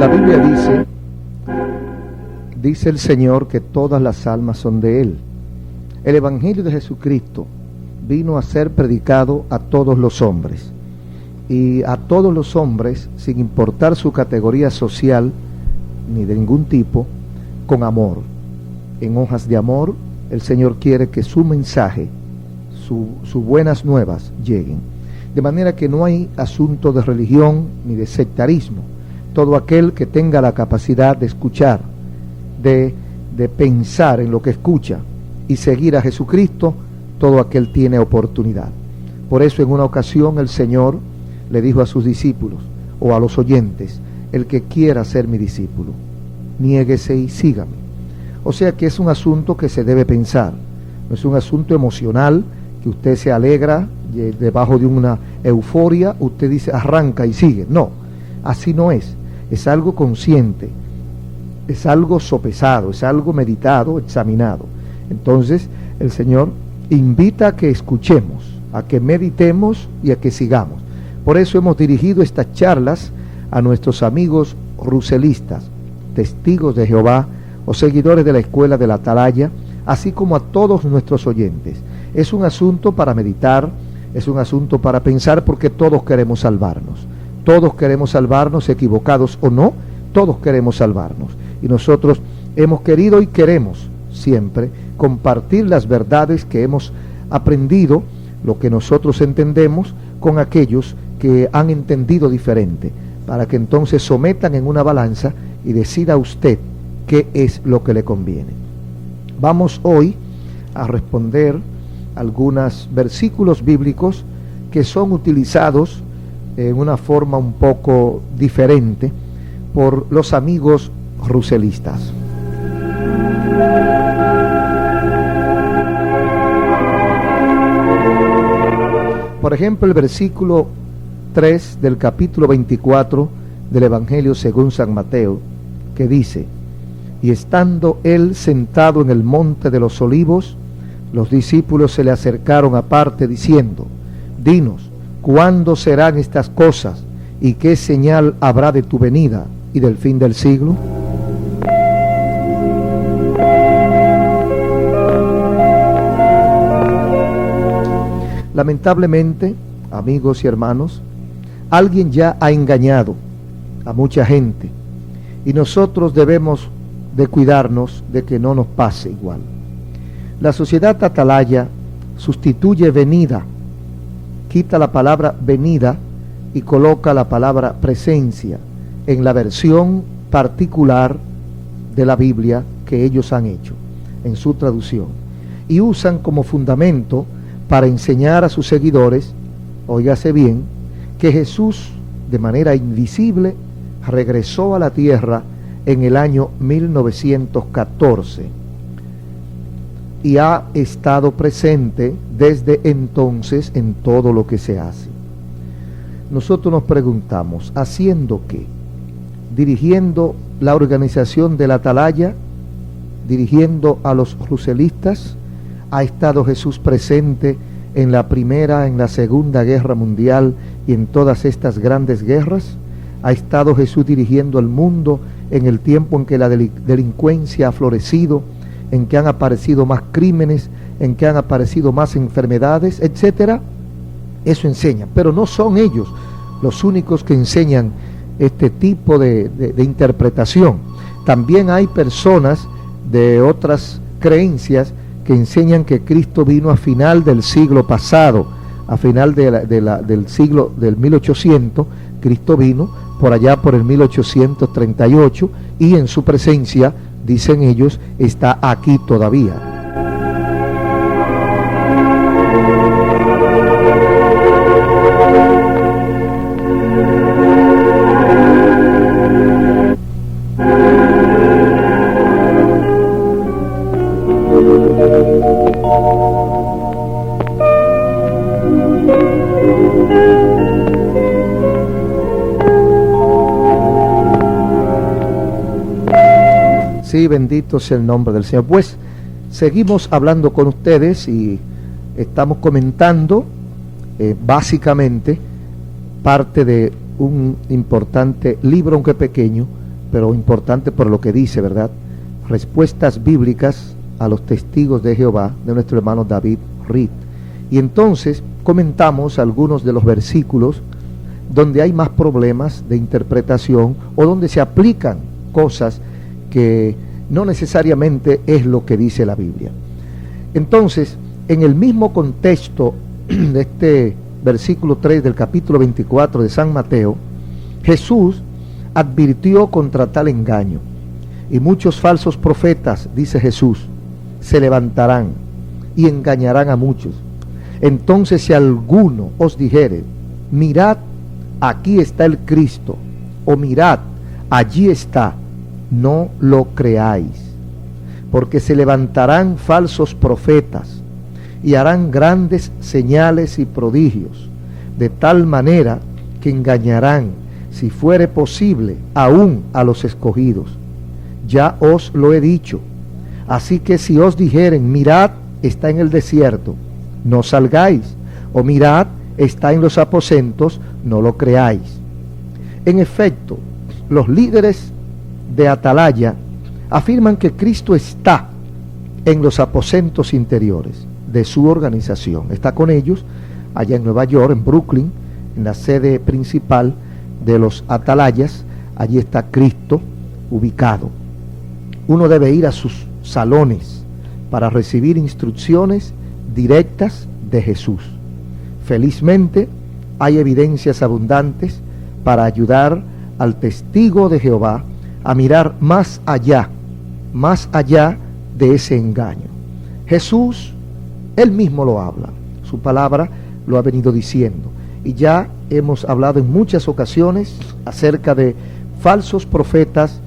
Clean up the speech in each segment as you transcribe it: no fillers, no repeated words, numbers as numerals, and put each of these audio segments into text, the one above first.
La Biblia dice el Señor que todas las almas son de Él. El Evangelio de Jesucristo vino a ser predicado a todos los hombres, y a todos los hombres, sin importar su categoría social ni de ningún tipo, con amor. En hojas de amor, el Señor quiere que su mensaje, sus buenas nuevas lleguen. De manera que no hay asunto de religión ni de sectarismo. Todo aquel que tenga la capacidad de escuchar, de pensar en lo que escucha y seguir a Jesucristo, todo aquel tiene oportunidad. Por eso en una ocasión el Señor le dijo a sus discípulos o a los oyentes: el que quiera ser mi discípulo, niéguese y sígame. O sea que es un asunto que se debe pensar, no es un asunto emocional que usted se alegra debajo de una euforia, usted dice arranca y sigue. No, así no es algo consciente, es algo sopesado, es algo meditado, examinado. Entonces el Señor invita a que escuchemos, a que meditemos y a que sigamos. Por eso hemos dirigido estas charlas a nuestros amigos ruselistas, testigos de Jehová o seguidores de la escuela de la Atalaya, así como a todos nuestros oyentes. Es un asunto para meditar, es un asunto para pensar, porque todos queremos salvarnos. Todos queremos salvarnos, equivocados o no, todos queremos salvarnos. Y nosotros hemos querido y queremos siempre compartir las verdades que hemos aprendido, lo que nosotros entendemos, con aquellos que han entendido diferente, para que entonces sometan en una balanza y decida usted qué es lo que le conviene. Vamos hoy a responder algunos versículos bíblicos que son utilizados en una forma un poco diferente por los amigos ruselistas. Por ejemplo, el versículo 3 del capítulo 24 del Evangelio según San Mateo, que dice: y estando él sentado en el monte de los olivos, los discípulos se le acercaron aparte diciendo: dinos, ¿cuándo serán estas cosas? ¿Y qué señal habrá de tu venida y del fin del siglo? Lamentablemente, amigos y hermanos, alguien ya ha engañado a mucha gente, y nosotros debemos de cuidarnos de que no nos pase igual. La sociedad atalaya sustituye venida, quita la palabra venida y coloca la palabra presencia en la versión particular de la Biblia que ellos han hecho en su traducción, y usan como fundamento para enseñar a sus seguidores, óigase bien, que Jesús de manera invisible regresó a la tierra en el año 1914 y ha estado presente desde entonces en todo lo que se hace. Nosotros nos preguntamos, ¿haciendo qué? ¿Dirigiendo la organización de la Atalaya? ¿Dirigiendo a los ruselistas? ¿Ha estado Jesús presente en la Primera, en la Segunda Guerra Mundial y en todas estas grandes guerras? ¿Ha estado Jesús dirigiendo al mundo en el tiempo en que la delincuencia ha florecido, en que han aparecido más crímenes, en que han aparecido más enfermedades, etcétera? Eso enseña, pero no son ellos los únicos que enseñan este tipo de interpretación. También hay personas de otras creencias que enseñan que Cristo vino a final del siglo pasado, a final del siglo del 1800, Cristo vino por allá por el 1838 y en su presencia, dicen ellos, está aquí todavía. Sí, bendito sea el nombre del Señor. Pues seguimos hablando con ustedes y estamos comentando básicamente parte de un importante libro, aunque pequeño, pero importante por lo que dice, ¿verdad? Respuestas bíblicas a los testigos de Jehová, de nuestro hermano David Reed. Y entonces comentamos algunos de los versículos donde hay más problemas de interpretación o donde se aplican cosas que no necesariamente es lo que dice la Biblia. Entonces, en el mismo contexto de este versículo 3 del capítulo 24 de San Mateo, Jesús advirtió contra tal engaño. Y muchos falsos profetas, dice Jesús, se levantarán y engañarán a muchos. Entonces, si alguno os dijere, mirad, aquí está el Cristo, o mirad, allí está, no lo creáis, porque se levantarán falsos profetas y harán grandes señales y prodigios, de tal manera que engañarán, si fuere posible, aún a los escogidos. Ya os lo he dicho. Así que si os dijeren, mirad, está en el desierto, no salgáis, o mirad, está en los aposentos, no lo creáis. En efecto, los líderes de atalaya afirman que Cristo está en los aposentos interiores de su organización. Está con ellos allá en Nueva York, en Brooklyn, en la sede principal de los atalayas. Allí está Cristo ubicado. Uno debe ir a sus salones para recibir instrucciones directas de Jesús. Felizmente hay evidencias abundantes para ayudar al testigo de Jehová a mirar más allá de ese engaño. Jesús, él mismo lo habla, su palabra lo ha venido diciendo, y ya hemos hablado en muchas ocasiones acerca de falsos profetas,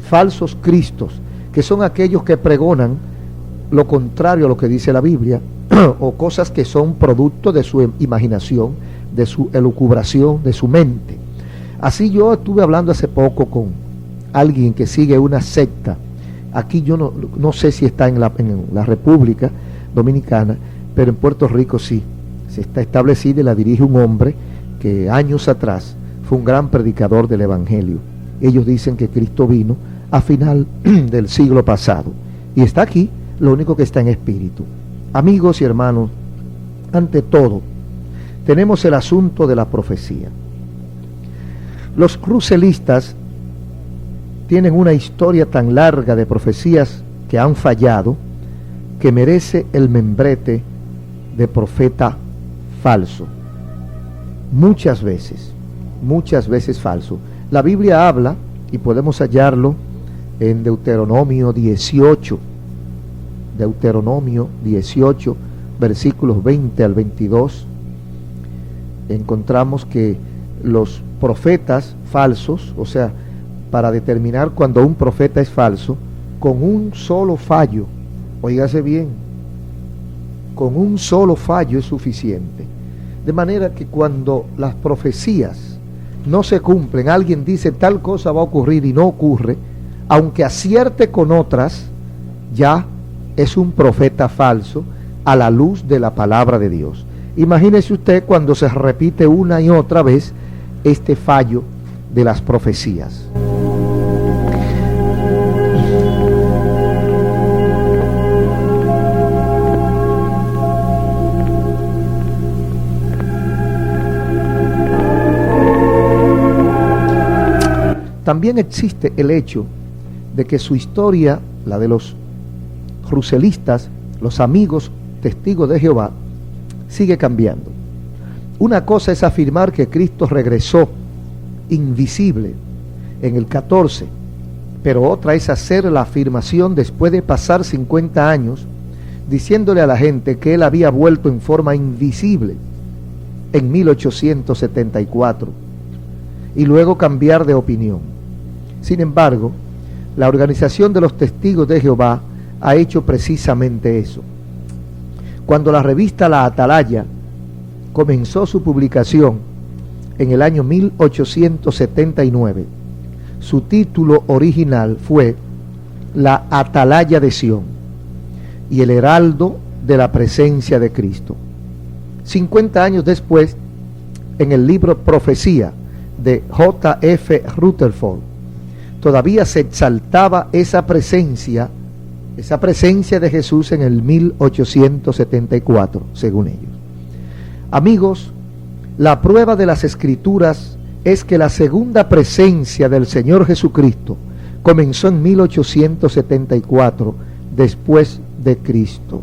falsos cristos, que son aquellos que pregonan lo contrario a lo que dice la Biblia, o cosas que son producto de su imaginación, de su elucubración, de su mente. Así yo estuve hablando hace poco con alguien que sigue una secta. Aquí yo no sé si está en la República Dominicana, pero en Puerto Rico sí. Se está establecida y la dirige un hombre que años atrás fue un gran predicador del Evangelio. Ellos dicen que Cristo vino a final del siglo pasado y está aquí, lo único que está en espíritu. Amigos y hermanos, ante todo, tenemos el asunto de la profecía. Los ruselistas tienen una historia tan larga de profecías que han fallado que merece el membrete de profeta falso. Muchas veces falso. La Biblia habla, y podemos hallarlo en Deuteronomio 18, versículos 20 al 22, encontramos que los profetas falsos, o sea, para determinar cuando un profeta es falso, con un solo fallo, óigase bien, con un solo fallo es suficiente. De manera que cuando las profecías no se cumplen, alguien dice tal cosa va a ocurrir y no ocurre, aunque acierte con otras, ya es un profeta falso a la luz de la palabra de Dios. Imagínese usted cuando se repite una y otra vez este fallo de las profecías. También existe el hecho de que su historia, la de los ruselistas, los amigos testigos de Jehová, sigue cambiando. Una cosa es afirmar que Cristo regresó invisible en el 14, pero otra es hacer la afirmación después de pasar 50 años, diciéndole a la gente que Él había vuelto en forma invisible en 1874, y luego cambiar de opinión. Sin embargo, la organización de los testigos de Jehová ha hecho precisamente eso. Cuando la revista La Atalaya comenzó su publicación en el año 1879, su título original fue La Atalaya de Sión y el heraldo de la presencia de Cristo. 50 años después, en el libro Profecía de J.F. Rutherford, todavía se exaltaba esa presencia de Jesús en el 1874, según ellos. Amigos, la prueba de las Escrituras es que la segunda presencia del Señor Jesucristo comenzó en 1874, después de Cristo.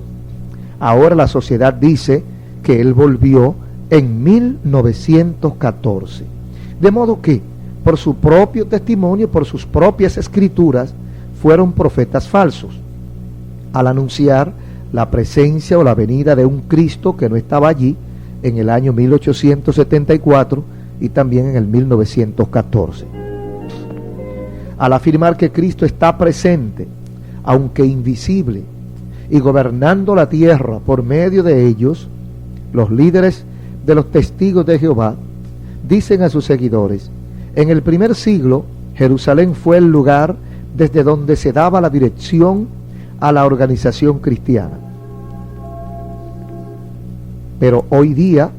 Ahora la sociedad dice que Él volvió en 1914. De modo que, por su propio testimonio, por sus propias escrituras, fueron profetas falsos, al anunciar la presencia o la venida de un Cristo que no estaba allí en el año 1874 y también en el 1914. Al afirmar que Cristo está presente, aunque invisible, y gobernando la tierra por medio de ellos, los líderes de los testigos de Jehová dicen a sus seguidores: en el primer siglo, Jerusalén fue el lugar desde donde se daba la dirección a la organización cristiana. Pero hoy día,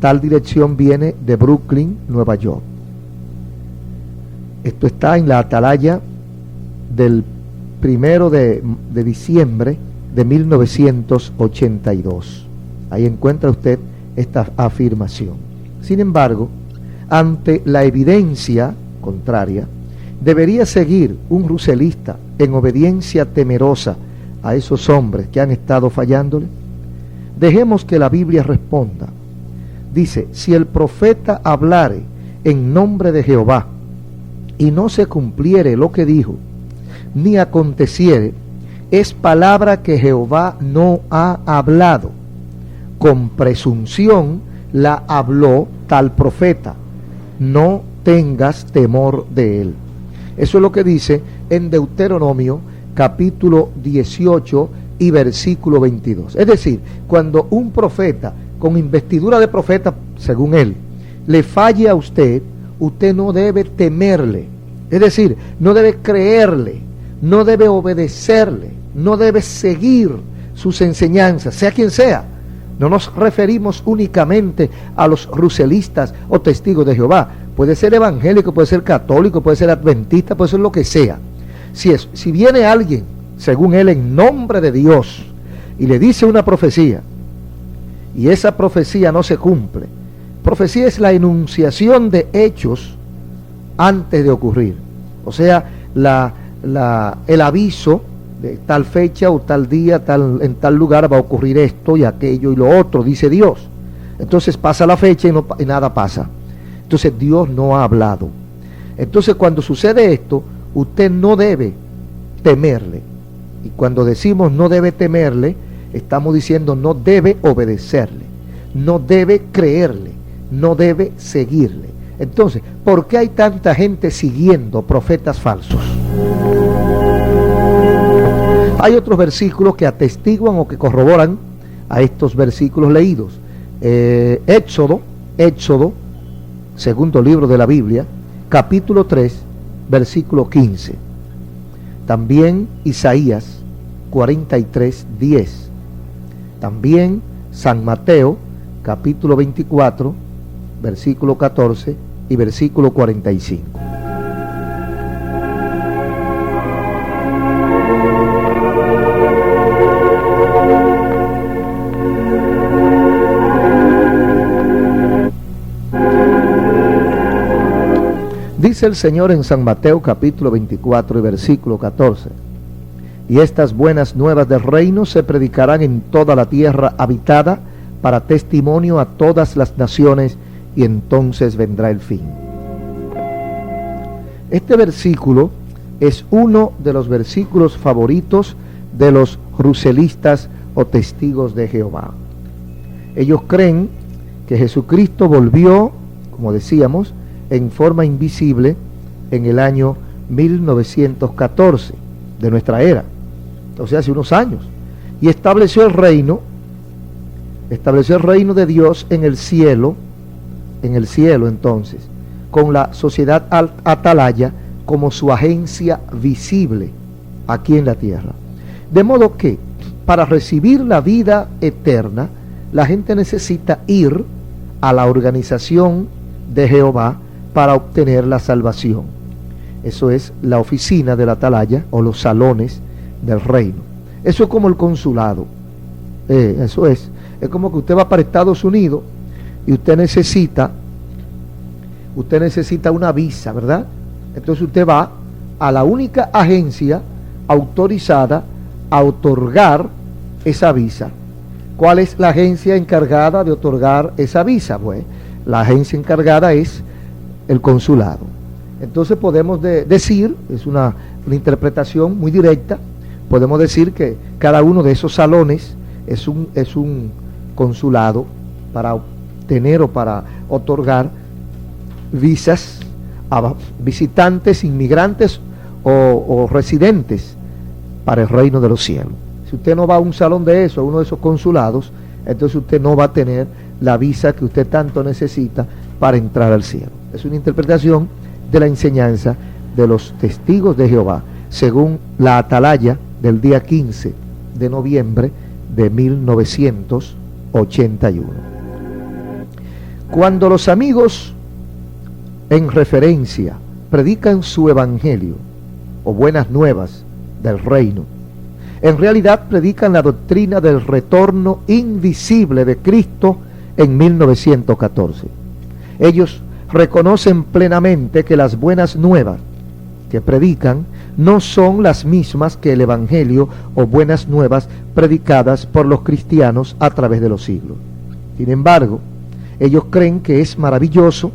tal dirección viene de Brooklyn, Nueva York. Esto está en la atalaya del 1 de diciembre de 1982. Ahí encuentra usted esta afirmación. Sin embargo, ante la evidencia contraria, debería seguir un ruselista en obediencia temerosa a esos hombres que han estado fallándole. Dejemos que la Biblia responda. Dice: si el profeta hablare en nombre de Jehová y no se cumpliere lo que dijo, ni aconteciere, es palabra que Jehová no ha hablado. Con presunción la habló tal profeta. No tengas temor de él. Eso es lo que dice en Deuteronomio capítulo 18 y versículo 22. Es decir, cuando un profeta con investidura de profeta, según él, le falle a usted, usted no debe temerle. Es decir, no debe creerle, no debe obedecerle, no debe seguir sus enseñanzas, sea quien sea. No nos referimos únicamente a los ruselistas o testigos de Jehová. Puede ser evangélico, puede ser católico, puede ser adventista, puede ser lo que sea. Si viene alguien, según él, en nombre de Dios, y le dice una profecía, y esa profecía no se cumple. Profecía es la enunciación de hechos antes de ocurrir. O sea, el aviso de tal fecha o tal día, en tal lugar va a ocurrir esto y aquello y lo otro, dice Dios. Entonces pasa la fecha y nada pasa. Entonces Dios no ha hablado. Entonces cuando sucede esto, usted no debe temerle. Y cuando decimos no debe temerle, estamos diciendo no debe obedecerle, no debe creerle, no debe seguirle. Entonces, ¿por qué hay tanta gente siguiendo profetas falsos? Hay otros versículos que atestiguan o que corroboran a estos versículos leídos. Éxodo, segundo libro de la Biblia, capítulo 3, versículo 15. También Isaías 43, 10. También San Mateo, capítulo 24, versículo 14 y versículo 45. Dice el Señor en San Mateo capítulo 24 y versículo 14: y estas buenas nuevas del reino se predicarán en toda la tierra habitada para testimonio a todas las naciones, y entonces vendrá el fin. Este versículo es uno de los versículos favoritos de los ruselistas o testigos de Jehová. Ellos creen que Jesucristo volvió, como decíamos, en forma invisible en el año 1914 de nuestra era, o sea, hace unos años, y estableció el reino de Dios en el cielo entonces, con la sociedad atalaya como su agencia visible aquí en la tierra. De modo que para recibir la vida eterna, la gente necesita ir a la organización de Jehová para obtener la salvación. Eso es la oficina de la atalaya o los salones del reino. Eso es como el consulado. Eso es como que usted va para Estados Unidos y usted necesita una visa, ¿verdad? Entonces usted va a la única agencia autorizada a otorgar esa visa. ¿Cuál es la agencia encargada de otorgar esa visa? Pues la agencia encargada es el consulado. Entonces podemos decir, es una interpretación muy directa, podemos decir que cada uno de esos salones es un consulado para obtener o para otorgar visas a visitantes, inmigrantes o residentes para el reino de los cielos. Si usted no va a un salón de eso, a uno de esos consulados, entonces usted no va a tener la visa que usted tanto necesita para entrar al cielo. Es una interpretación de la enseñanza de los testigos de Jehová, según la atalaya del día 15 de noviembre de 1981. Cuando los amigos en referencia predican su evangelio o buenas nuevas del reino, en realidad predican la doctrina del retorno invisible de Cristo en 1914. Ellos reconocen plenamente que las buenas nuevas que predican no son las mismas que el evangelio o buenas nuevas predicadas por los cristianos a través de los siglos. Sin embargo, ellos creen que es maravilloso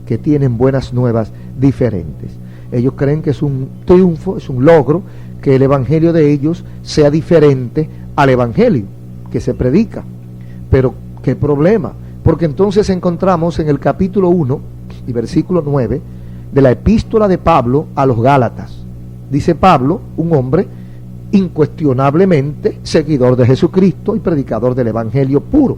que tienen buenas nuevas diferentes. Ellos creen que es un triunfo, es un logro que el evangelio de ellos sea diferente al evangelio que se predica. Pero, ¿qué problema? Porque entonces encontramos en el capítulo 1 y versículo 9 de la epístola de Pablo a los Gálatas. Dice Pablo, un hombre incuestionablemente seguidor de Jesucristo y predicador del evangelio puro.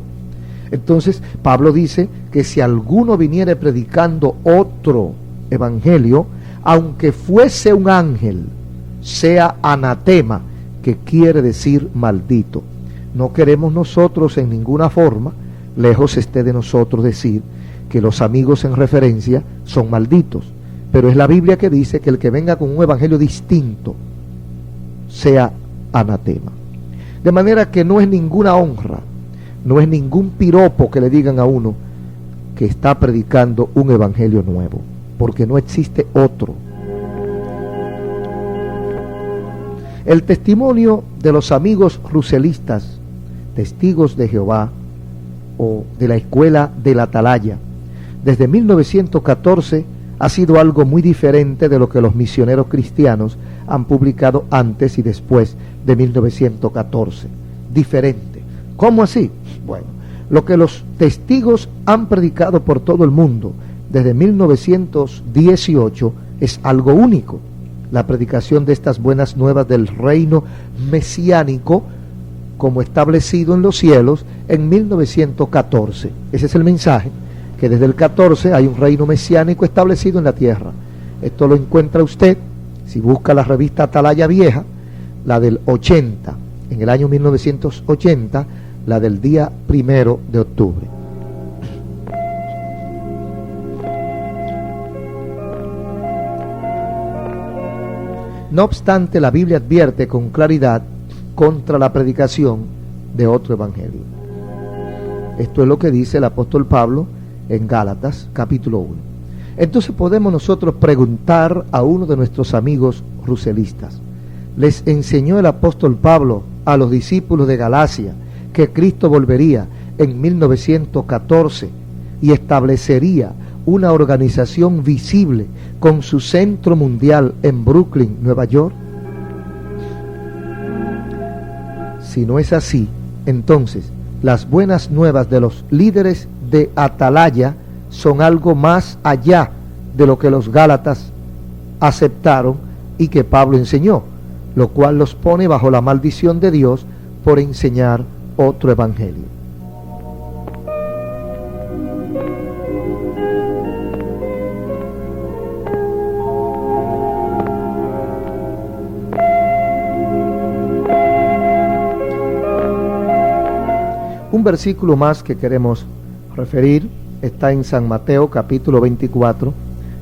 Entonces Pablo dice que si alguno viniere predicando otro evangelio, aunque fuese un ángel, sea anatema, que quiere decir maldito. No queremos nosotros en ninguna forma, lejos esté de nosotros decir que los amigos en referencia son malditos, pero es la Biblia que dice que el que venga con un evangelio distinto sea anatema. De manera que no es ninguna honra, no es ningún piropo que le digan a uno que está predicando un evangelio nuevo, porque no existe otro. El testimonio de los amigos ruselistas, testigos de Jehová, o de la escuela de la atalaya, desde 1914 ha sido algo muy diferente de lo que los misioneros cristianos han publicado antes y después de 1914. Diferente. ¿Cómo así? Bueno, lo que los testigos han predicado por todo el mundo desde 1918 es algo único. La predicación de estas buenas nuevas del reino mesiánico como establecido en los cielos en 1914. Ese es el mensaje, que desde el 14 hay un reino mesiánico establecido en la tierra. Esto lo encuentra usted si busca la revista Atalaya Vieja, la del 80, en el año 1980, la del día 1 de octubre. No obstante, la Biblia advierte con claridad contra la predicación de otro evangelio. Esto es lo que dice el apóstol Pablo en Gálatas capítulo 1. Entonces podemos nosotros preguntar a uno de nuestros amigos ruselistas: ¿les enseñó el apóstol Pablo a los discípulos de Galacia que Cristo volvería en 1914 y establecería una organización visible con su centro mundial en Brooklyn, Nueva York? Si no es así, entonces las buenas nuevas de los líderes de atalaya son algo más allá de lo que los gálatas aceptaron y que Pablo enseñó, lo cual los pone bajo la maldición de Dios por enseñar otro evangelio. Un versículo más que queremos referir está en San Mateo capítulo 24,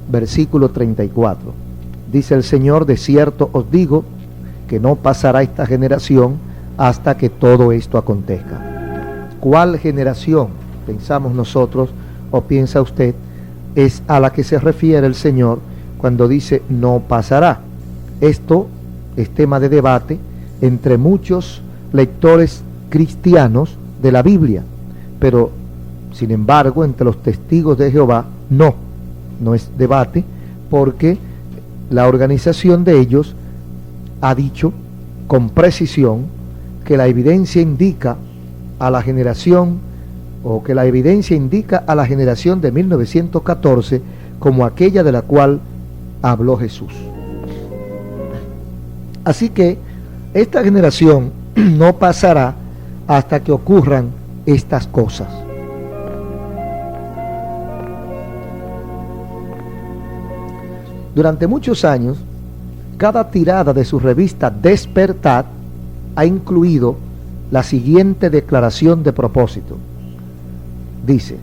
versículo 34. Dice el Señor, de cierto os digo que no pasará esta generación hasta que todo esto acontezca. ¿Cuál generación, pensamos nosotros, o piensa usted, es a la que se refiere el Señor cuando dice no pasará? Esto es tema de debate entre muchos lectores cristianos de la Biblia, pero sin embargo entre los testigos de Jehová no es debate, porque la organización de ellos ha dicho con precisión que la evidencia indica a la generación, o que la evidencia indica a la generación de 1914 como aquella de la cual habló Jesús. Así que esta generación no pasará hasta que ocurran estas cosas. Durante muchos años, cada tirada de su revista Despertad ha incluido la siguiente declaración de propósito. Dice: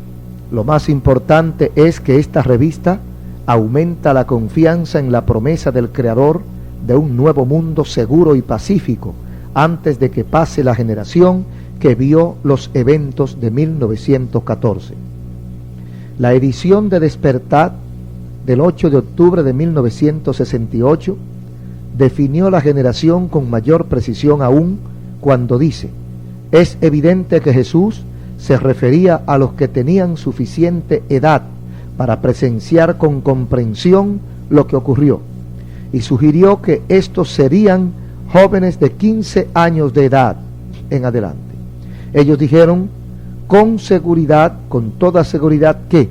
lo más importante es que esta revista aumenta la confianza en la promesa del Creador de un nuevo mundo seguro y pacífico antes de que pase la generación que vio los eventos de 1914. La edición de Despertad del 8 de octubre de 1968 definió la generación con mayor precisión aún cuando dice: es evidente que Jesús se refería a los que tenían suficiente edad para presenciar con comprensión lo que ocurrió, y sugirió que estos serían jóvenes de 15 años de edad en adelante. Ellos dijeron con seguridad, con toda seguridad, que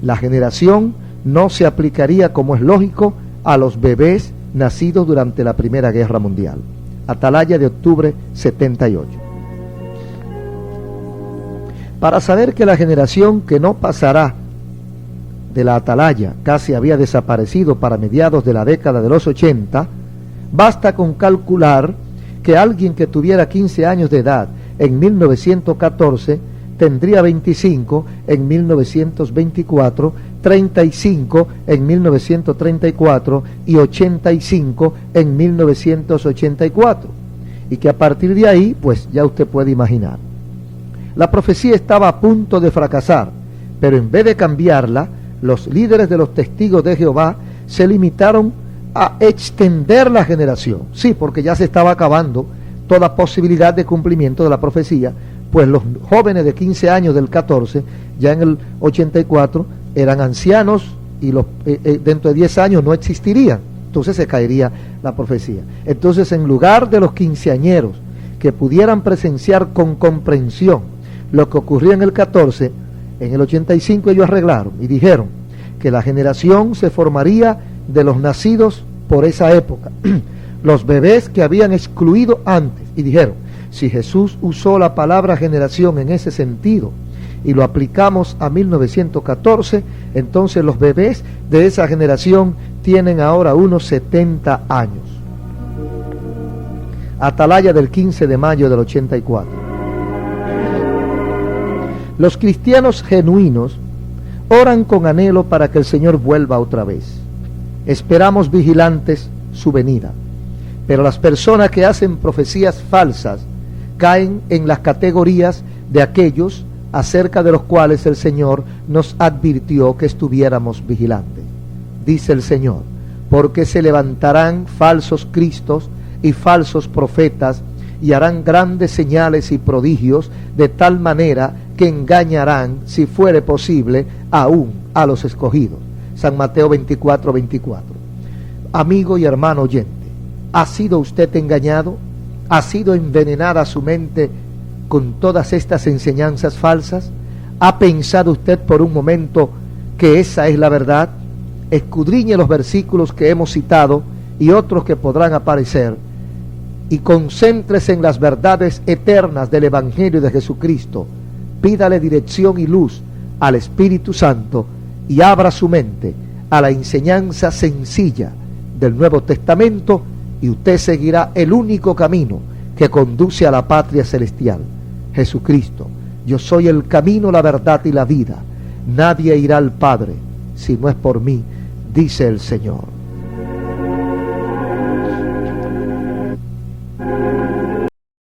la generación no se aplicaría, como es lógico, a los bebés nacidos durante la Primera Guerra Mundial. Atalaya de octubre 78. Para saber que la generación que no pasará de la Atalaya casi había desaparecido para mediados de la década de los 80, basta con calcular que alguien que tuviera 15 años de edad en 1914 tendría 25 en 1924, 35 en 1934 y 85 en 1984. Y que a partir de ahí, pues ya usted puede imaginar. La profecía estaba a punto de fracasar, pero en vez de cambiarla, los líderes de los testigos de Jehová se limitaron a extender la generación. Sí, porque ya se estaba acabando toda posibilidad de cumplimiento de la profecía, pues los jóvenes de 15 años del 14, ya en el 84, eran ancianos y dentro de 10 años no existirían. Entonces se caería la profecía. Entonces, en lugar de los quinceañeros que pudieran presenciar con comprensión lo que ocurrió en el 14, en el 85 ellos arreglaron y dijeron que la generación se formaría de los nacidos por esa época, los bebés que habían excluido antes, y dijeron: si Jesús usó la palabra generación en ese sentido y lo aplicamos a 1914, entonces los bebés de esa generación tienen ahora unos 70 años. Atalaya del 15 de mayo del 84. Los cristianos genuinos oran con anhelo para que el Señor vuelva otra vez. Esperamos vigilantes su venida. Pero las personas que hacen profecías falsas caen en las categorías de aquellos acerca de los cuales el Señor nos advirtió que estuviéramos vigilantes. Dice el Señor: porque se levantarán falsos cristos y falsos profetas, y harán grandes señales y prodigios, de tal manera que engañarán, si fuere posible, aún a los escogidos. San Mateo 24, 24. Amigo y hermano oyente, ¿ha sido usted engañado? ¿Ha sido envenenada su mente con todas estas enseñanzas falsas? ¿Ha pensado usted por un momento que esa es la verdad? Escudriñe los versículos que hemos citado y otros que podrán aparecer, y concéntrese en las verdades eternas del Evangelio de Jesucristo. Pídale dirección y luz al Espíritu Santo y abra su mente a la enseñanza sencilla del Nuevo Testamento, y usted seguirá el único camino que conduce a la patria celestial, Jesucristo. Yo soy el camino, la verdad y la vida. Nadie irá al Padre si no es por mí, dice el Señor.